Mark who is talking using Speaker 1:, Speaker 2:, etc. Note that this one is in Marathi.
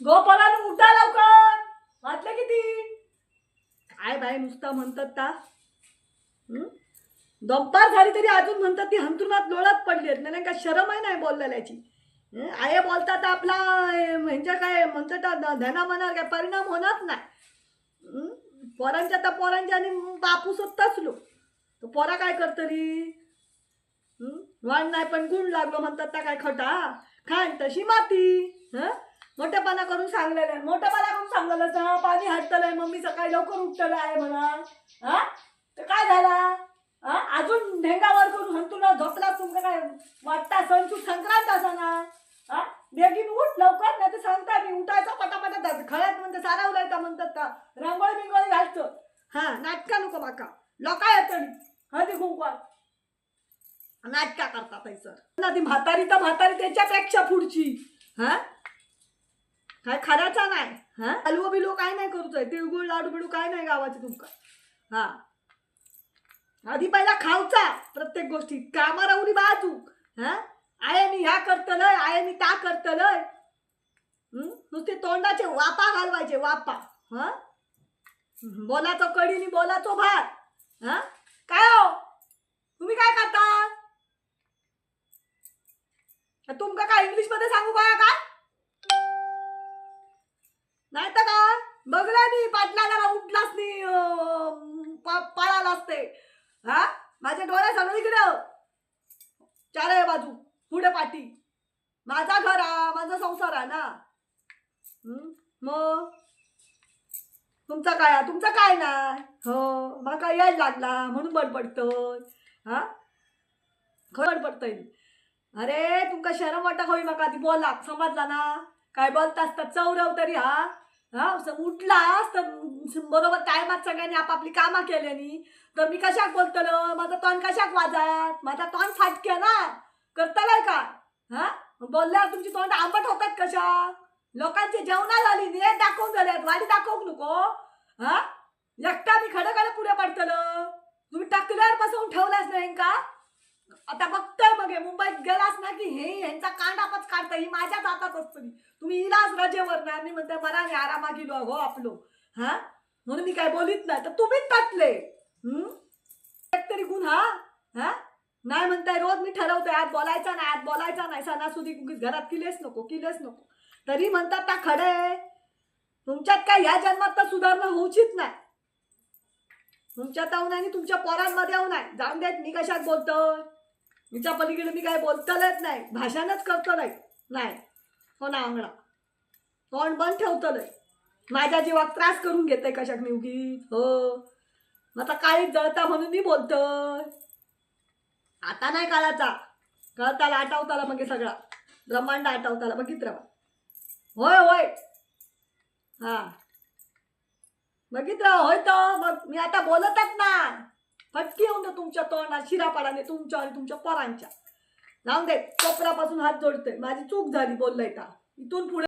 Speaker 1: गोपाळानं उठा लवकर. वाजले किती? काय बाई नुसता म्हणतात ता. दुपार झाली तरी अजून म्हणतात ती हंतरुणात लोळत पडली आहेत. नाही का शरमही नाही बोललेल्याची. आये बोलतात आपला म्हणजे काय म्हणतात धनामनावर काय परिणाम होणार नाही. पोरांच्या तर पोरांच्या आणि बापूस तसलो तर पोरा काय करतरी. वाण नाही पण गुण लागलो म्हणतात त्या काय खटा खाण तशी माती. मोठेपणा करून सांगलेलं मोठेपणा करून सांगलेलं पाणी हटतलंय मम्मी सकाळी लवकर उठतलं आहे म्हणा. हा तर काय झाला. अजून ढेंगावर करून हंतुला झोपला तुमचं काय वाटता सणचूक संक्रांत असा ना. बेगीन उठ लवकर नाही तर सांगता मी उठायचा पटापटा खळ्यात म्हणते सारा उलायचा म्हणतात का रांगोळी बिंगोळी घालतं. नाटका नको बाका लोका येतं हळदी कुंकवात नाटका करतात सर. ती म्हातारी तर म्हातारी त्याच्यापेक्षा पुढची. काय खराचा नाही. हलवो बिलवो काय नाही करूच आहे तिळगुळ लाडू बिडू काय नाही गावाचे तुमका. आधी पहिला खाऊचा प्रत्येक गोष्टी कामा राहुली बाजू. आये मी ह्या करतलय आये मी त्या करतलय. नुसते तोंडाचे वापा घालवायचे वापा. बोलाचो कढीनी बोलाचो भात. काय हो तुम्ही काय करता. तुमका काय इंग्लिश मध्ये सांगू काय नाही तर काय बघला नी पाटलाला उठलाच नी पळाला असते. माझ्या डोळ्या सगळं इकडं चारही बाजू पुढे पाठी माझा घर माझा संसार आहे ना. मग तुमचं काय नाही. हो मला यायला लागला म्हणून बडबडतोय. बडबडतोय. अरे तुमका शरम वाटत होई नका ती बोला समजला ना. काय बोलत असतात चौरव तरी उठलास तर बरोबर टायमात सगळ्यांनी आपापली कामं केल्यानी तर मी कशाक बोलतलो माझं तोंड कशाक वाजत माझा तोंड फाटके ना करतलंय का. बोलल्यावर तुमची तोंड आंबट होतात कशा. लोकांची जेवणा झाली नेट दाखवून झाल्यात वाडी दाखवू नको. एकटा मी खडं पुढे पडतलं तुम्ही टाकल्यावर बसवून ठेवलाच नाही का. आता बघतोय मग मुंबईत गेलास ना की हे ह्यांचा कांडापच काढता ही माझ्याच हातात असतो. तुम्ही इलाज रजेवर ना मी म्हणते मराने आरामा गेलो हो आपलो. म्हणून मी काय बोलित नाही तर तुम्हीच टाकले. तरी गुन्हा नाही म्हणताय रोज मी ठरवतोय आज बोलायचा नाही सणासुदी घरात किलेच नको तरी म्हणतात त्या खडे तुमच्यात काय ह्या जन्मात तर सुधारणा होऊचित नाही. तुमच्यात येऊ नाही तुमच्या पोरांमध्ये येऊ नाही जाऊन देत मी कशात बोलतोय. मीच्या पलीकडे मी काय बोलतलच नाही भाषणच करतो नाही हो ना अंगडा तोंड बंद ठेवतलंय. माझ्या जीवात त्रास करून घेतय कशाक मी उगीच. हो आता काळीच जळता म्हणून मी बोलतोय. आता नाही काळाचा कळताला आठवताला मग सगळा ब्रह्मांड आठवताला बघित राहा. होय बघित राहा होय तर मग मी आता बोलतच ना फटकी येऊन तुमच्या तोंडात शिरापाडाने तुमच्या आणि तुमच्या पोरांच्या. जाऊन दे कोपरापासून हात जोडतोय माझी चूक झाली बोललंय का इथून पुढे